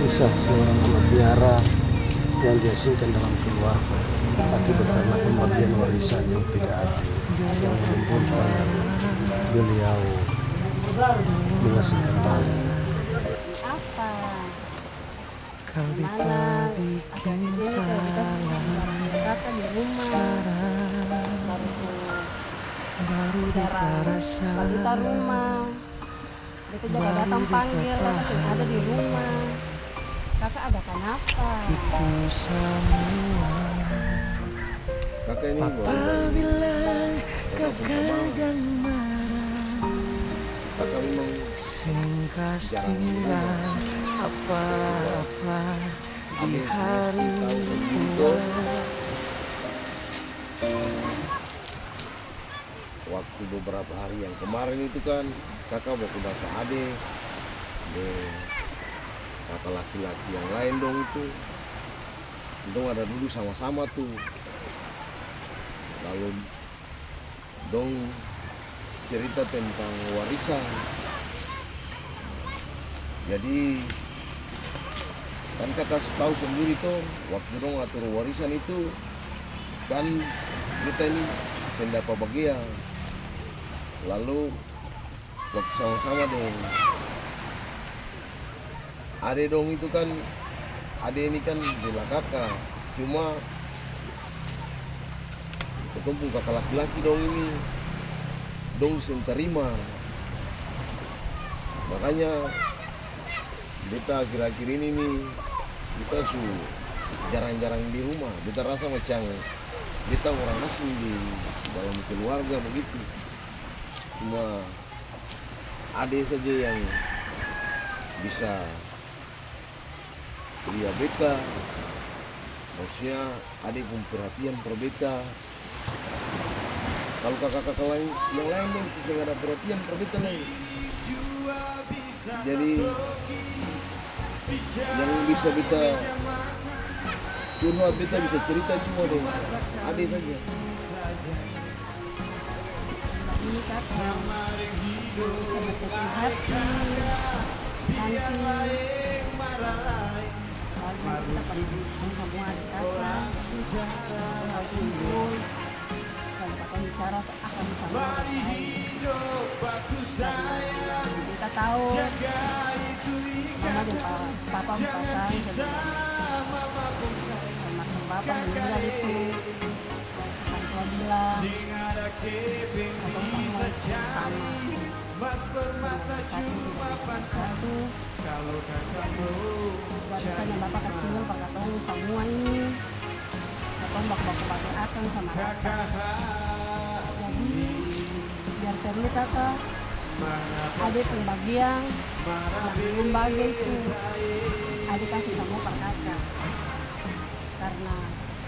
Kisah seorang anak piara yang diasingkan dalam keluarga akibat karena pembagian warisan yang tidak adil yang menimbulkan beliau mengasingkan diri. Apa? Kau Mana bikin akhir-akhir ini prioritas kakak di rumah baru cara balita rumah itu juga datang panggil kakak sih ada di rumah. Kakak ada kenapa? itu semua. Kakak ini Papa baru bilang kakak pun sama. jangan marah, Kakak memang singkas jarang tinggal apa-apa di hari tahu segitu. tua. Waktu beberapa hari yang kemarin itu kan kakak mau ke bapak ade dan kakak laki-laki yang lain dong itu dong ada dulu sama-sama tuh, lalu dong cerita tentang warisan. Jadi kan kakak tahu sendiri tuh waktu dong atur warisan itu kan kita ini sendapa bagian. Lalu waktu sama-sama dong ade dong itu kan ade ini kan bela kakak, cuma ketemu kakak laki-laki dong ini dong sen terima, makanya kita akhir-akhir ini nih kita jarang-jarang di rumah. Kita rasa macam kita orang asing di dalam keluarga begitu. Cuma ade saja yang bisa lihat beta, maksudnya ade pun perhatian per beta. Kalau kakak-kakak lain yang lain dong susah gak ada perhatian per beta lain. Jadi yang bisa beta curhat, beta bisa cerita cuma dong ade saja. Ini kakak bisa berkecil hati nanti lalu kita pada semua adik kakak kalau kumpul dan kakak bicara akan sama kita tahu mama dan papa pasang sama papa meninggal itu kan tua bilang satu warisan yang bapak kasih tinggal pakai tong semua ini bapak baku pakai akan sama kakak. Jadi biar perlu kakak ada pembagian yang membagi itu ada kasih sama per kakak karena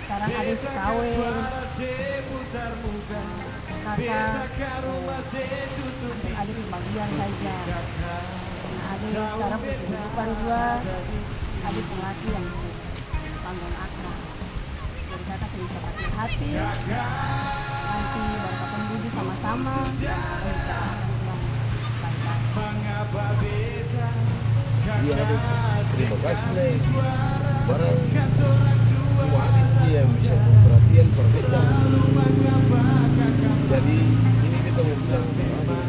sekarang ada si kawin kakak ada pembagian saja karena ada sekarang kehidupan juga ada penglaki yang tanggung akal. Jadi kakak bisa pakai hati nanti baru kakak budi sama-sama Iya ade, terima kasih nih. Barang cuma ade sih yang bisa perhatian per beta. Jadi ini kita mau bilang ke ade,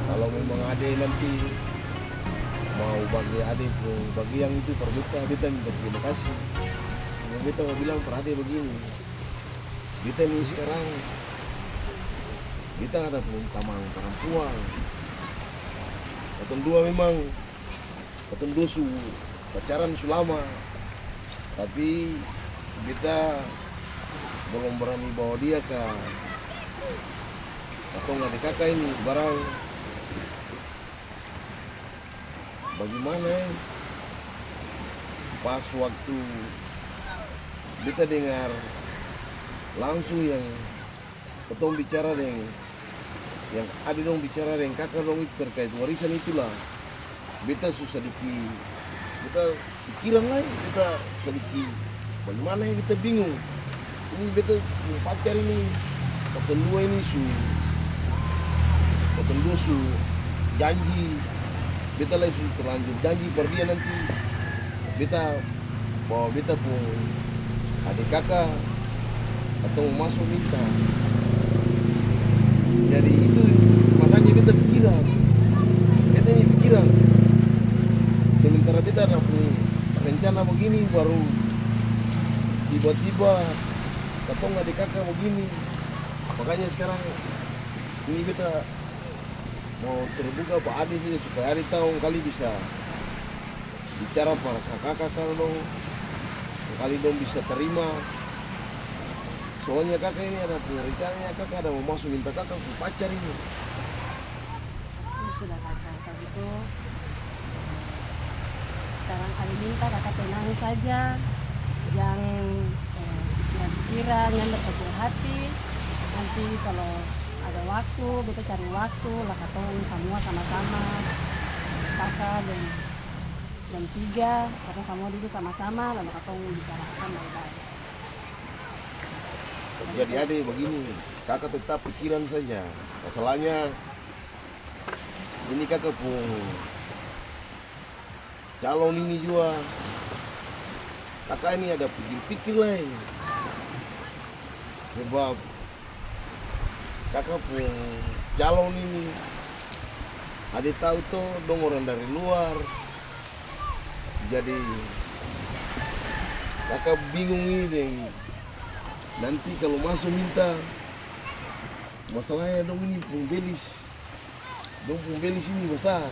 kalau memang ade nanti mau bagi ade bagi yang itu per beta minta terima kasih. Semua beta mau bilang per ade begini, kita ini sekarang kita ada pun tamang perempuan. Katong dua memang katong dua pacaran selama, tapi kita belum berani bawa dia ke katong adik kakak ini barang bagaimana pas waktu kita dengar langsung yang katong bicara dengan yang ada dong bicara dengan kakak dong itu terkait warisan itulah beta susah kita pikiran lain, kita sedikit bagaimana yang kita bingung ini beta pacar ini katong dua ini katong dua janji beta lagi sudah terlanjur janji per dia nanti beta bawa beta pun adik kakak atau mau masuk minta. Jadi itu makanya beta pikiran sementara beta ada pun rencana begini baru tiba-tiba ketong adik kakak begini. Makanya sekarang ini beta mau terbuka Pak Adi saja supaya Adi tahu kali bisa bicara para kakak-kakak dong, kali dong bisa terima. Soalnya kakak ini ada punya rencananya, kakak ada mau masuk minta kakak ke pacar ini. Sudah kakak, kalau gitu sekarang kali minta kakak tenang saja, jangan pikiran, jangan berkecil hati. Nanti kalau ada waktu, kita cari waktu lah katong semua sama-sama, kakak dan 3, katong semua duduk sama-sama lalu katong bicarakan baik-baik. Jadi adik begini, kakak tetap pikiran saja. Masalahnya ini kakak pun calon ini juga. Kakak ini ada pikir-pikir lain. Sebab kakak pun calon ini adik tahu tuh dong orang dari luar. Jadi kakak bingung ini deh. Nanti kalau masuk minta masalahnya dong ini pembelis ini besar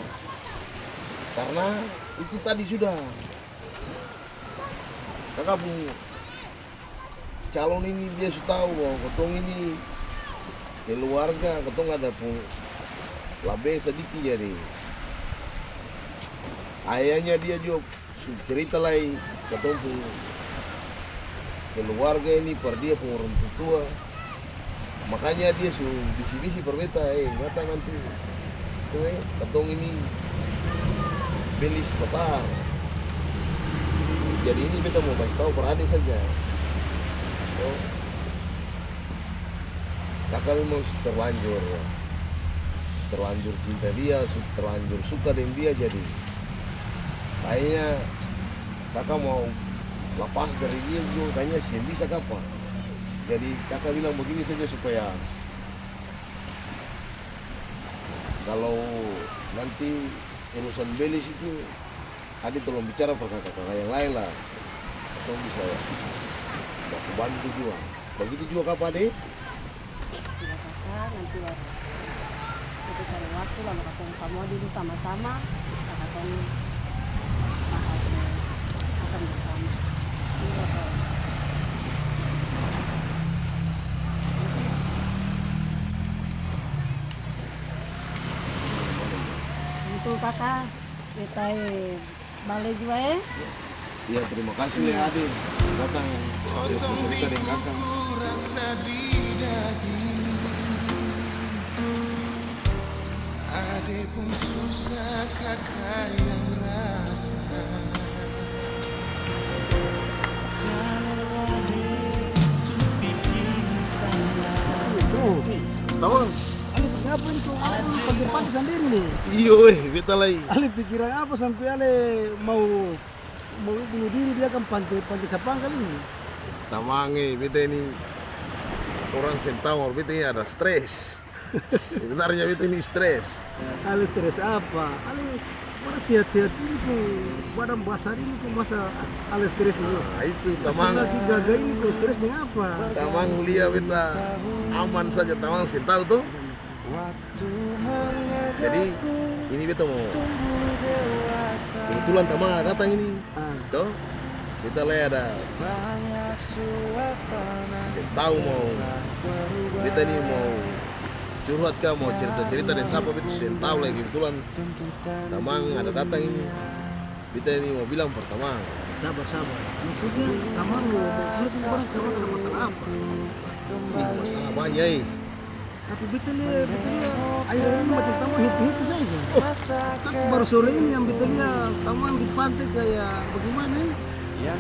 karena itu tadi sudah kakak pun calon ini dia sudah tahu bahwa ketong ini keluarga ketong ada pun lebih sedikit. Jadi ayahnya dia juga cerita lagi ketong pun keluarga ini per dia pun orang tua, makanya dia bisi-bisi perbeta ngata nanti ketong ini belis besar. Jadi ini beta mau kasih tahu per adik saja. Oh, kakak memang terlanjur cinta dia, terlanjur suka dengan dia. Jadi kayaknya kakak mau lepas dari dia juga kayaknya sih bisa kapan. Jadi kakak bilang begini saja supaya kalau nanti urusan belis itu adik tolong bicara per kakak-kakak yang lain lah, atau bisa aku bantu juga. Begitu juga kakak adik. Sudah kakak, nanti kita cari waktu lalu katong semua duduk sama-sama, katong bahas akan bersama. Itu kakak, kita balik juga ya. Iya, terima kasih ya adik datang cerita dengan kakak. Adik pun susah kakak yang rasa. Tahu? Ale kenapa ini kok ale pagi-pagi sendiri nih? Iyo beta lagi. Ale pikiran apa sampai ale mau bunuh diri dia kan pantai Sapang kali ini? Tamange, beta ini orang sentau, beta ini ada stres. Sebenarnya beta ini stres. Ale stres apa? Ale mana sehat-sehat ini kok badan basah ini kok masa ale stres dulu? Nah, itu tamang. Lagi gagal ini kok stres dengan apa? Tamang lihat beta aman saja, tamang sentau tuh. Jadi ini beta mau kebetulan tamang ada datang ini. Tuh, kita lihat ada sentau mau beta ini mau curhat kah, mau cerita-cerita dan siapa beta sentau lagi kebetulan tamang ada datang ini. Beta ini mau bilang pertama. Sabar. Maksudnya tamang mau orang tamang ada masalah apa? Ini masalah banyak. Tapi betul ya air ini macam tamu happy saja. Tapi baru sore ini yang betul ya taman di pantai kayak bagaimana?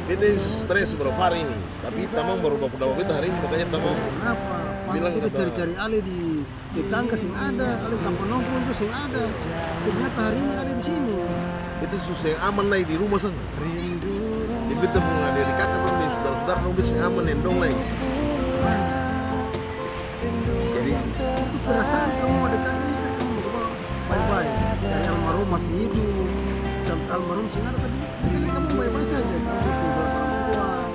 Beta ini stres beberapa hari ini. Tapi tamang baru dapat beta hari ini, makanya tamang Kenapa? bilang Kita kata, cari-cari ale di tetangga sing ada, kali kampung nongkrong itu sing ada. Ternyata hari ini ada di sini. Itu susah yang aman lagi di rumah sana. Di beta bunga dari kakak dong, di saudara-saudara dong bisa aman endong lagi. Jadi Itu perasaan kamu ada kakak ini kan kamu baik-baik. Dari almarhum masih hidup, sampai almarhum sing ada tadi. Jadi kamu baik-baik saja. Masih tinggal perempuan.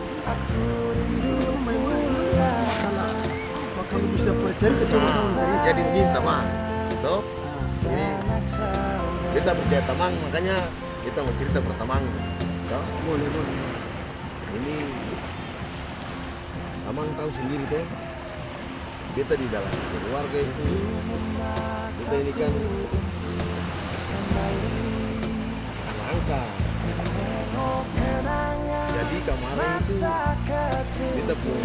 Itu kamu baik-baik. Masalah apa kamu bisa percaya coba kamu cerita. jadi minta mah, toh? Ini kita percaya tamang, makanya kita mau cerita pertamang, toh? Boleh. Ini tamang tahu sendiri toh. Kita di dalam keluarga itu, kita ini kan anak angkat. Jadi kemarin itu kita pun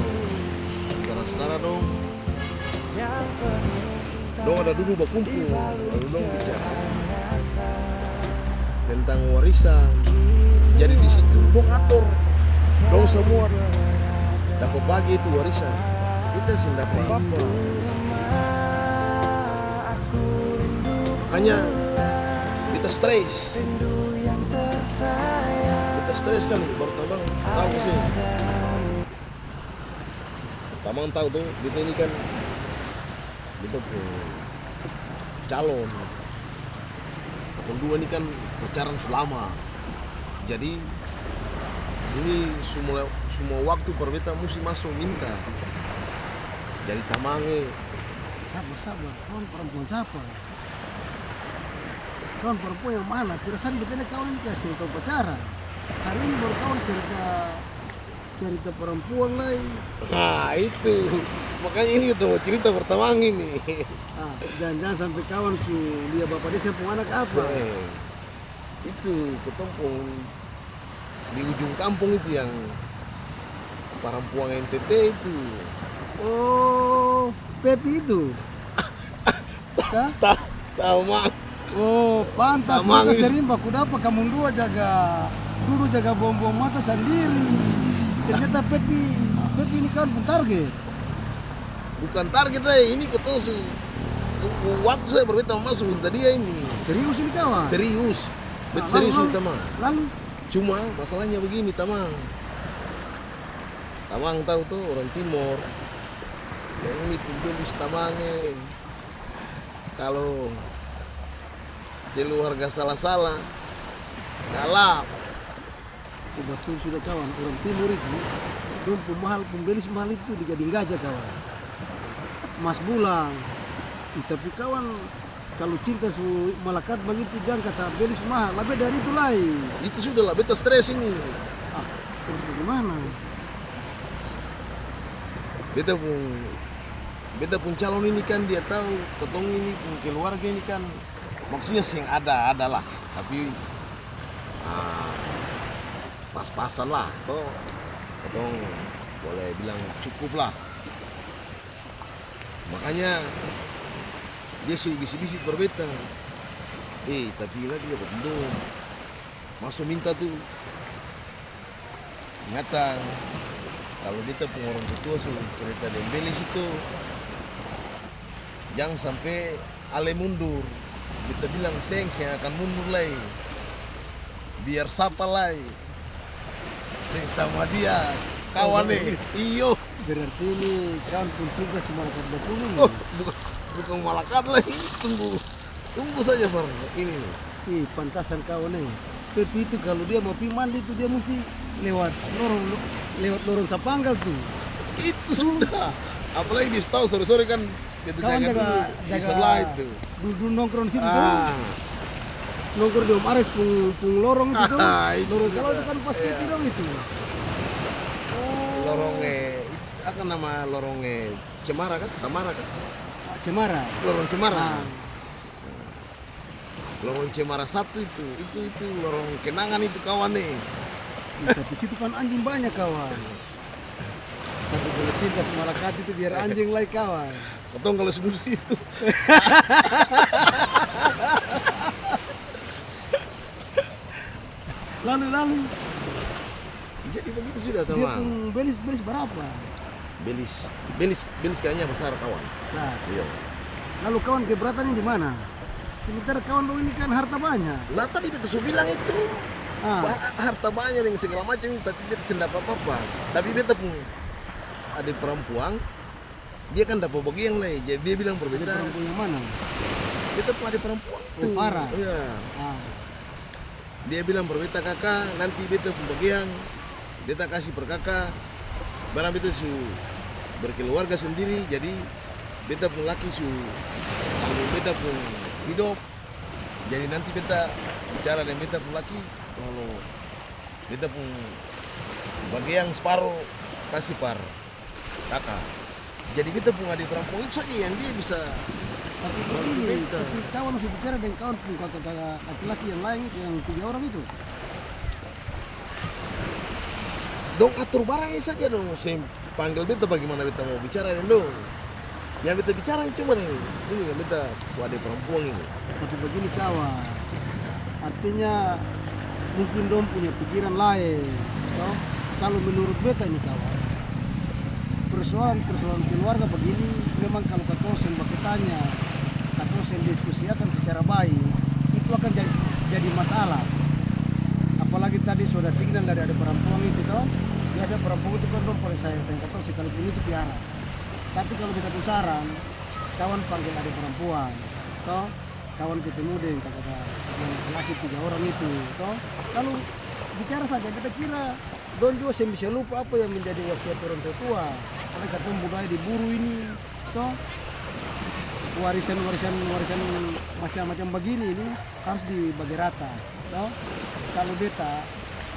saudara-saudara dong ada dulu berkumpul, lalu dong bicara tentang warisan. Jadi di situ dong atur, dong semua dapat bagi itu warisan. Kita sih dapat apa-apa. Makanya kita stres. Kita stres kan baru tambang tahu sih. Tamang tahu tuh, kita ini kan kita calon. Kedua ini kan pacaran selama. Jadi ini semua waktu perbeta mesti masuk minta. Jadi tamange Sabar. Kawan perempuan siapa? Kawan perempuan yang mana? Perasaan betulnya kawan kasih kau pacaran. Hari ini baru kawan cerita perempuan lain. nah itu makanya ini kita mau cerita pertamang ini. Jangan sampai kawan dia bapak dia sempung anak apa? Itu ketempung di ujung kampung itu yang perempuan NTT itu. Oh, Pepi itu. Tahu mak. Oh, pantas Tamang maka is- sering baku dapat kamu dua dulu jaga bom-bom mata sendiri. Ternyata Pepi ini kan pun target. Bukan target saya, ini ketemu waktu saya berbeda masuk minta dia ini. Serius ini kawan? Serius. Bet Lalu- serius lalu- ini tamang. Lalu Cuma masalahnya begini tamang. Tamang tahu tuh orang Timur. Yang ini pembelis tamange. Kalau keluarga salah-salah, galap. betul sudah kawan, orang timur itu pembelis mahal itu dijadiin gajah kawan. Mas Bulang. Tapi kawan kalau cinta malakat begitu jangan kata belis mahal, lebih dari itu lain. Itu sudah lah, beta stres ini. Terus bagaimana? Beta pun calon ini kan dia tahu ketong ini pun keluarga ini kan maksudnya sing adalah tapi pas-pasan lah toh ketong boleh bilang cukup lah. Makanya dia suruh bisi-bisi berbeta. Tapi lagi dia belum masuk minta tuh ingatan kalau kita pengorang ketua suruh cerita dembelis itu jangan sampai ale mundur. Kita bilang seng akan mundur lagi biar sapa lagi seng sama dia kawan nih iyo. Berarti ini kawan pun cinta semalakat betul ini. Bukan malakat lagi, tunggu saja Far ini. Pantasan kawan nih. Pepi itu kalau dia mau pergi mandi itu dia mesti lewat lorong Sapanggal tuh. Itu sudah apalagi di tahu sore-sore kan kita Kawan jaga di sebelah itu. Dulu nongkrong di situ tuh. Nongkrong di Om Ares pung lorong itu tuh. Itu Lorong sudah. kalau itu kan pas Pepi dong itu. Lorongnya akan nama lorongnya Cemara kan? Tamara kan? Cemara. Lorong Cemara. Nah, Lorong Cemara 1 itu lorong kenangan itu kawan nih. tapi situ kan anjing banyak kawan. Tapi kalau cinta semalakat itu biar anjing lagi kawan. Potong kalau sebelum itu. Lalu Jadi begitu sudah dia teman. pun belis berapa? Belis kayaknya besar kawan. Besar. Iya. Lalu kawan keberatan ini di mana? Sementara kawan dong ini kan harta banyak. Lah tadi beta sudah bilang itu. Ah, Harta banyak yang segala macam tapi beta tidak apa-apa. Tapi beta pun adik perempuan, dia kan dapat bagian lain. Jadi dia bilang ada berbeda. perempuan yang mana? Beta pun adik perempuan itu. Oh, Farah. Iya. Ah, Dia bilang berbeda kakak, nanti beta pun bagian. Beta kasih per kakak. Barang beta su berkeluarga sendiri, jadi beta pun laki su tanggung beta pun hidup. Jadi nanti beta bicara dengan beta pun laki, kalau beta pun bagian separuh kasih par kakak. Jadi beta pun adik perempuan itu saja yang dia bisa. tapi begini, tapi kawan masih bicara dengan kawan pun kakak laki-laki yang lain yang 3 orang itu. Dong atur barangnya saja dong. Saya panggil beta bagaimana beta mau bicara dengan dong. Yang beta bicara cuma ini yang beta adik perempuan ini. Tapi begini kawan, artinya mungkin dong punya pikiran lain. Toh? Kalau menurut beta ini kawan, persoalan keluarga begini memang kalau katosen bertanya, katosen diskusikan secara baik, itu akan jadi masalah. Apalagi tadi sudah signal dari ada perempuan itu toh, biasa perempuan itu kan dong paling sayang katosen sekalipun itu piara. Tapi kalau kita tuh saran, kawan panggil ada perempuan, toh kawan ketemu dengan kakak laki 3 orang itu, toh lalu bicara saja. Kita kira don juga saya bisa lupa apa yang menjadi wasiat orang tua. Karena katanya budaya diburu ini, toh warisan macam-macam begini ini harus dibagi rata, toh kalau beta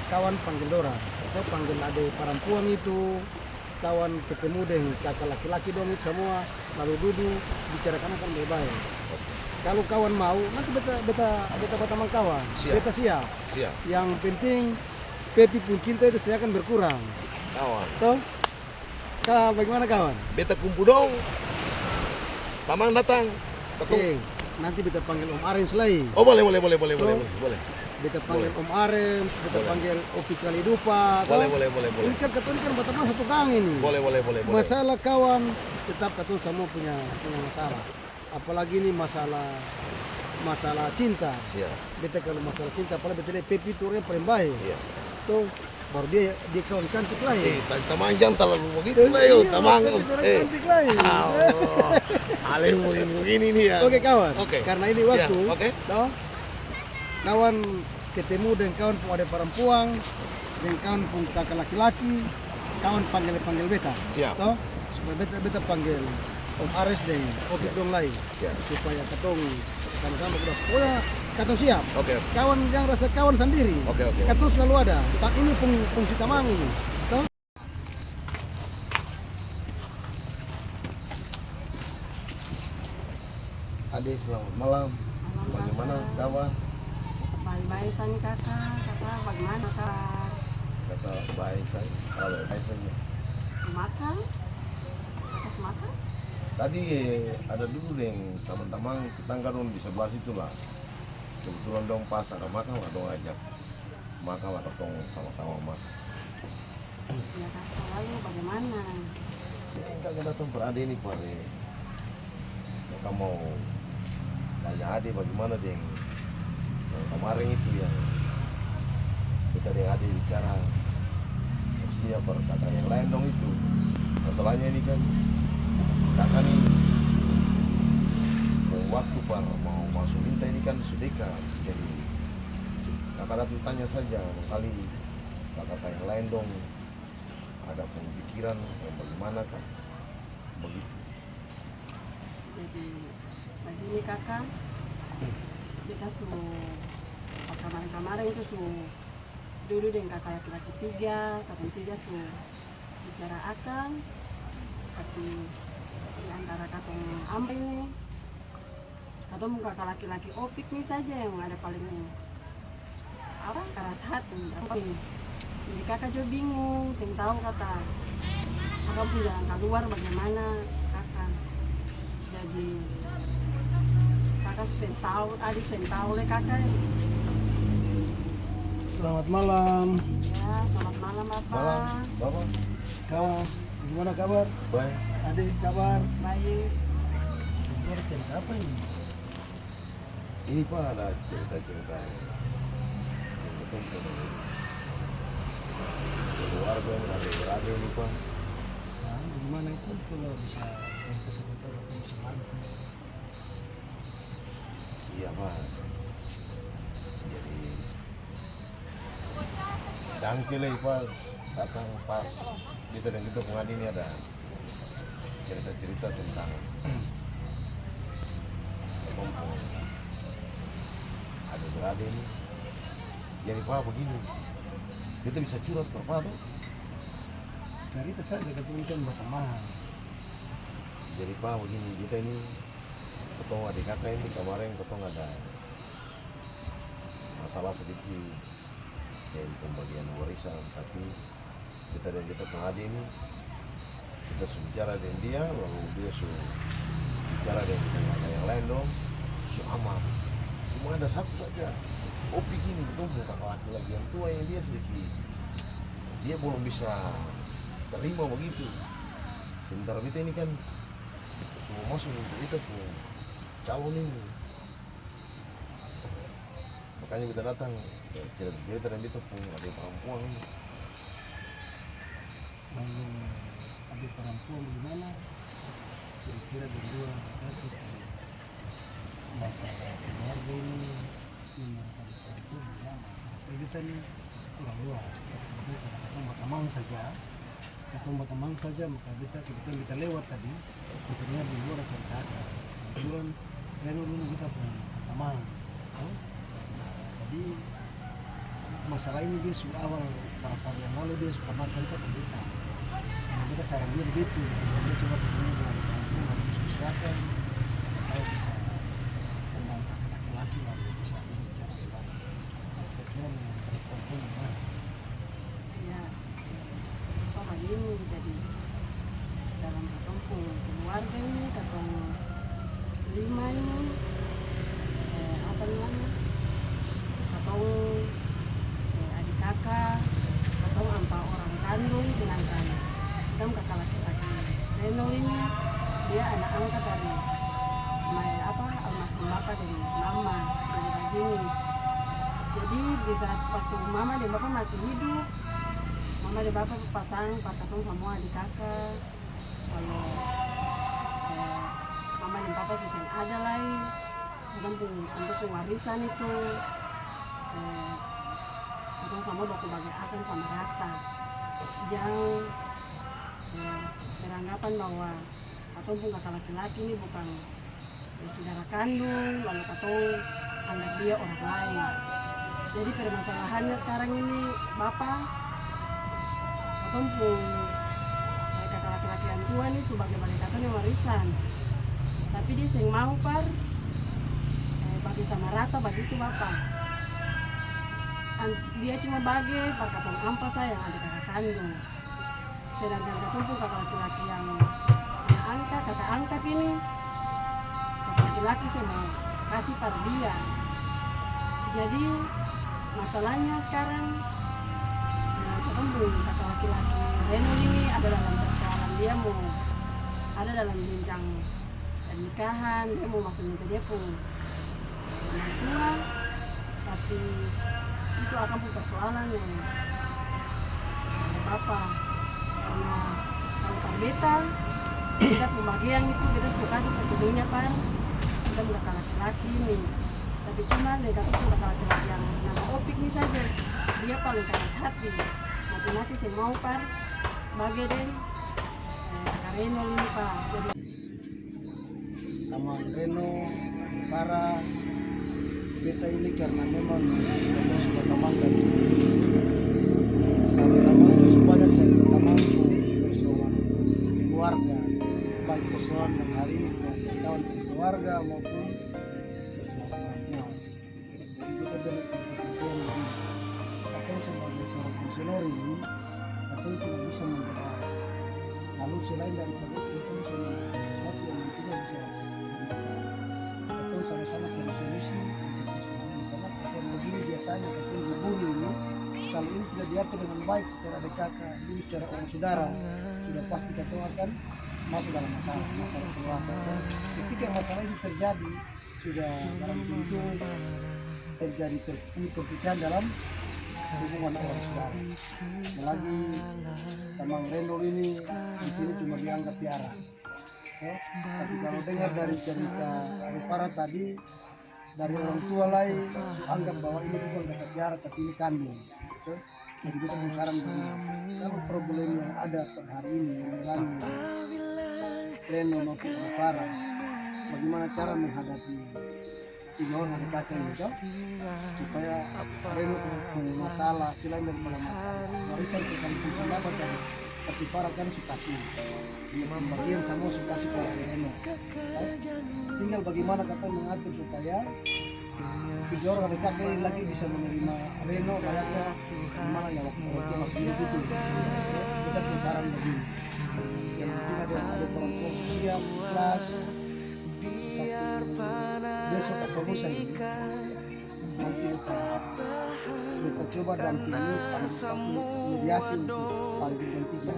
kawan panggil dorang, toh panggil ada perempuan itu. Kawan ketemu dengan kakak laki-laki dong itu semua, lalu duduk bicarakan akan lebih baik. Kalau kawan mau nanti beta sama kawan, Siap. beta siap. Siap, Yang penting Pepi pun cinta itu saya akan berkurang. kawan. Toh, bagaimana kawan? Beta kumpul dong. Tamang datang. Cing, nanti beta panggil Om Arens lagi. Oh boleh. Beta panggil Boleh. Om Arens, beta Boleh. panggil Opi Kalidupa. toh. Boleh. Ini kan katanya kan bata satu gang ini. Boleh. Masalah kawan tetap katanya semua punya masalah. Apalagi ini masalah cinta. Siap. Beta kalau masalah cinta, apalagi beta lihat Pepi itu orang yang paling baik. Iya. Tuh baru dia kawan cantik lah ya. Tamang jangan terlalu begitu lah yo. Iya, Tamang. cantik lah ya. Ale begini nih ya. Oke kawan. Oke. Karena ini waktu. Siap, oke. Toh, kawan ketemu dengan kawan pun ada perempuan, dengan kawan pun kakak laki-laki, kawan panggil beta. Siap. Toh, supaya beta panggil Om Ares dan Opi dong lain. Siap. Supaya ketong sama-sama udah. Oh katong siap. Oke. Kawan jangan rasa kawan sendiri. Oke. Katong selalu ada. Ini fungsi tamang ini. Toh? Adik selamat malam. Bagaimana kawan? Baik-baik sani kakak bagaimana kak? Kata baik saya. Kalau baik saja. Makan? Kakak makan? Tadi ada dulu yang teman-teman tetangga dong di sebelah situ lah. Kebetulan dong pas ada makan lah dong ajak makan lah ketong sama-sama makan. Ya kakak lalu bagaimana? Saya enggak datang berade ini pare. Mereka mau tanya adik bagaimana deng yang kemarin itu yang kita dengan adik bicara. Maksudnya perkataan yang lain dong itu. Masalahnya ini kan kakak nih waktu mau masuk minta ini kan sudeka, jadi kakak datang tanya saja kali kakak yang lain dong ada pemikiran yang bagaimana kan begitu. Jadi begini kakak, kita kemarin itu dulu dengan kakak laki-laki 3, kakak 3 bicara akan, tapi di antara kakak ambil ini, atau kakak laki-laki Opik nih saja yang ada paling apa keras hati. Jadi kakak juga bingung, saya tahu kata kakak pun jalan keluar bagaimana kakak. Jadi kakak susah tahu, adik susah tahu le kakak. Selamat malam. Ya, selamat malam bapak. Malam, bapak. Kawan, gimana kabar? Baik. Adik kabar? Baik. Ada cerita apa ini? Ini Pak ada cerita-cerita yang bertumpuk dari keluarga yang ada berada ini Pak. Nah, gimana itu kalau bisa cerita sebentar atau bisa bantu? Iya Pak. Jadi dangkile Pak datang pas kita dan kita pengen ini ada cerita-cerita tentang kompon ada berada ini. Jadi Pak begini, kita bisa curhat Pak tuh. Cerita saja ketemu kan berteman. Jadi Pak begini, kita ini ketemu adik kakak ini kemarin ketemu ada masalah sedikit dari pembagian warisan, tapi kita dan kita pengadil ini kita sudah bicara dengan dia, lalu dia sudah bicara dengan yang lain dong, sudah aman. Cuma ada satu saja, Opi gini, betul kakak laki-laki yang tua yang dia sedikit, dia belum bisa terima begitu. Sementara kita ini kan mau masuk untuk kita pun calon ini, makanya kita datang cerita dan kita pun ada perempuan ini. Lalu ada perempuan gimana? Kira-kira berdua berkata masalah keluarga ini menurut perempuan gimana? Tapi kita nih kurang luas. Kita ketemu teman saja, maka kita lewat tadi. Kita dengar di luar cerita. Kebetulan Reno dulu kita punya teman. Jadi masalah ini dia sudah awal para yang lalu dia suka makan kita ke kita. Kita saran dia begitu. Dia coba ketemu dengan perempuan diskusikan. Siapa tahu bisa membantu laki-laki lalu bisa bicara dengan kira-kira dengan perempuan gimana? Ya, apa begini jadi dalam ketemu keluarga ini ketemu 5 ini apa namanya ketemu adik kakak ketemu 4 orang kandung, sedangkan kakak laki-laki Reno ini dia anak angkat dari almarhum bapak dan mama. Jadi begini, jadi bisa waktu mama dan bapak masih hidup, mama dan bapak pasang ketemu semua adik kakak. Kalau mama dan papa susah ada lagi untuk warisan itu ketemu sama baku bagi akan sama rata. Jangan beranggapan bahwa ataupun kakak laki-laki ini bukan saudara kandung, lalu atau anggap dia orang lain. Jadi permasalahannya sekarang ini bapak ataupun kakak laki-laki yang tua ini sebagai katanya warisan, tapi dia sing mau bagi sama rata begitu bapak. Dia cuma bagi pakatan ampas saya yang ada kakak kandung. Sedangkan ketemu kakak laki-laki yang kakak angkat ini, kakak laki-laki saya mau kasih pada dia. Jadi masalahnya sekarang ketemu kakak laki-laki Reno ini ada dalam persoalan, dia mau ada dalam jenjang pernikahan, dia mau masuk minta dia pun tua, tapi itu akan pun persoalan yang bapak. Karena kalau beta kita pembagian itu kita suka kasih satu dunia kita bukan laki-laki ini, tapi cuma kakak laki-laki yang nama Opik ini saja dia paling keras hati, mati-mati saya mau bagi den kakak Reno ini jadi sama Reno, Farah, beta ini karena memang kita sudah teman dari teman supaya cari teman persoalan keluarga, baik persoalan yang hari ini kita kawan keluarga maupun persoalan perempuan. Jadi kita beri kesimpulan begini, kita sebagai seorang konselor ini kita tidak bisa membedakan. Lalu selain daripada itu kita bisa melakukan sesuatu yang nantinya bisa kita sama-sama cari solusi untuk persoalan ini. Karena persoalan begini biasanya kita hubungi ini kalau ini tidak diatur dengan baik secara dekaka, dulu secara orang saudara sudah pasti kita akan masuk dalam masalah keluarga. Ketika masalah ini terjadi, sudah dalam tentu terjadi perpecahan dalam hubungan orang saudara. Apalagi Tamang Rendol ini di sini cuma dianggap piara. Tapi kalau dengar dari cerita Arif Farah tadi, dari orang tua lain anggap bahwa ini bukan kata piara tapi ini kandung. Jadi kita saran begini, kalau problem yang ada pada hari ini mengalami Reno maupun Arif Farah, bagaimana cara menghadapi tiga orang adik kakak ini toh, supaya Reno punya masalah selain daripada masalah warisan sekalipun saya dapat dari Arif Farah kan suka sih dia pembagian sama suka sih keluarga Reno. Tinggal bagaimana kata mengatur supaya tiga orang adik kakak ini lagi bisa menerima Reno layaknya gimana ya waktu masih hidup itu. Kita pun saran begini, yang penting ada orang tua sosial kelas satu besok atau lusa ini nanti kita coba dampingi mediasi untuk panggil yang tiga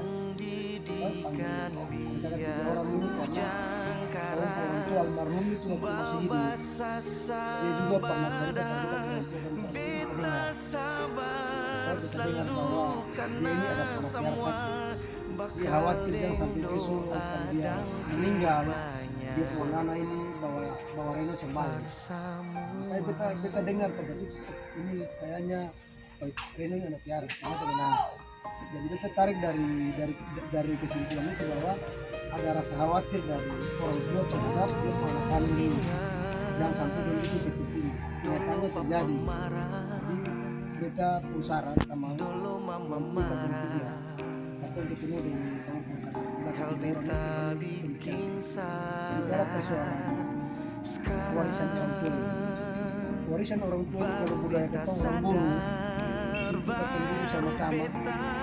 orang ini karena orang tua almarhum itu waktu masih hidup dia juga pernah cerita pada kita dengar bahwa dia ini ada pernah sakit, dia khawatir jangan sampai besok dia meninggal dia punya anak ini bawa Reno sembali. Kita dengar pas ini kayaknya Reno ini anak piara, karena terkenal. Jadi kita tarik dari kesimpulan itu bahwa ada rasa khawatir dari orang tua terhadap dia punya anak ini. Jangan sampai dia itu seperti ini. Kenyataannya terjadi. Jadi kita pusaran sama kita berpikir atau ketemu dengan bicara persoalan warisan orang tua. Warisan orang tua kalau budaya kita orang bulu kita tunggu sama-sama.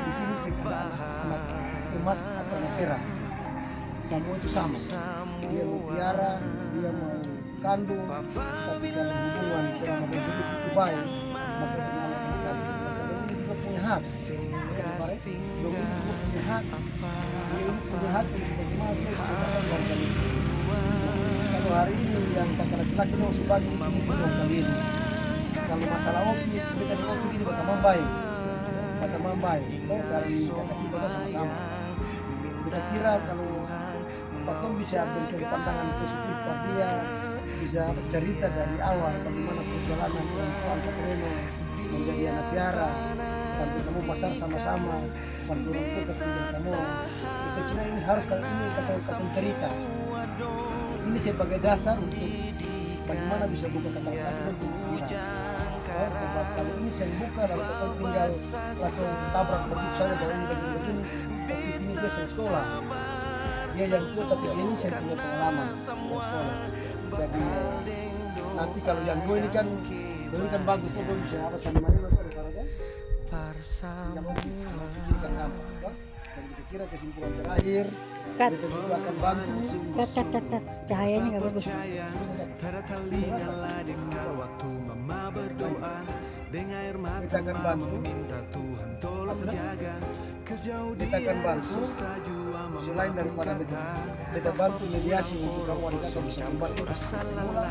Di sini sekarang anak emas atau anak perak semua itu sama. Dia mau piara, dia mau kandung, tapi kalau hubungan selama hidup itu baik, maka dia juga punya hak. Dong itu punya hak. Dia ini punya hak untuk bagaimana dia bisa dapat warisan itu. Kalau hari ini yang kata laki-laki mau sebagi ini belum kali ini. Kalau masalah opi, kita di opi ini berteman baik. Berteman baik. Kalau dari kata kita sama-sama. Kita kira kalau Pak bisa berikan pandangan positif pada dia, bisa cerita dari awal bagaimana perjalanan orang tua Reno menjadi anak piara sampai kamu pasar sama-sama sampai orang tua ketinggalan kamu. Kita kira ini harus kalau ini kata cerita ini sebagai dasar untuk bagaimana bisa buka kata-kata untuk kita. Sebab kalau ini saya buka lalu kita tinggal langsung tabrak begitu saja bahwa ini begini ini dia saya sekolah. Dia yang tua tapi ini saya punya pengalaman saya sekolah. Jadi nanti kalau yang dua ini kan bagus tuh bisa apa teman-teman apa ada kan? Yang pikirkan apa? Dan kita kira kesimpulan terakhir kita juga akan bantu. Kat cahayanya nggak bagus. Kita akan bantu. Kita akan bantu selain daripada kita bantu mediasi untuk kamu wanita bisa kembali ke semula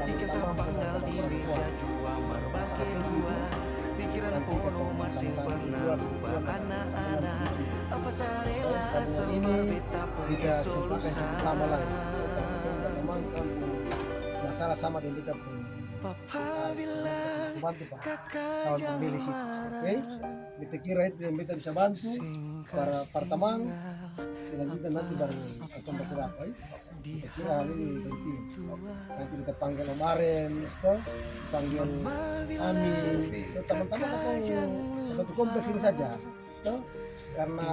dan kita mampu masalah perempuan masalah itu nanti kita sama-sama juga dengan sedikit dan ini kita simpulkan cukup lama lagi kita memangkan masalah sama dengan kita pun bantu Pak kawan pemilih situ. Oke, kita kira itu yang kita bisa bantu para teman. Selanjutnya nanti baru akan berapa kita kira hal ini penting. Nanti kita panggil Om Arens, panggil Ami, teman-teman atau satu kompleks ini saja, karena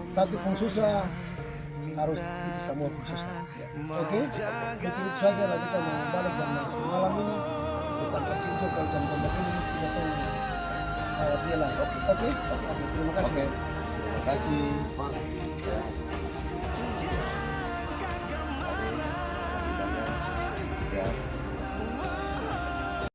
satu pun susah harus semua pun susah. Oke, mungkin itu saja lah kita mau balik dan masuk malam ini. Kita kecil juga kalau jam ini mesti kita dia lah. Oke, terima kasih. Terima kasih.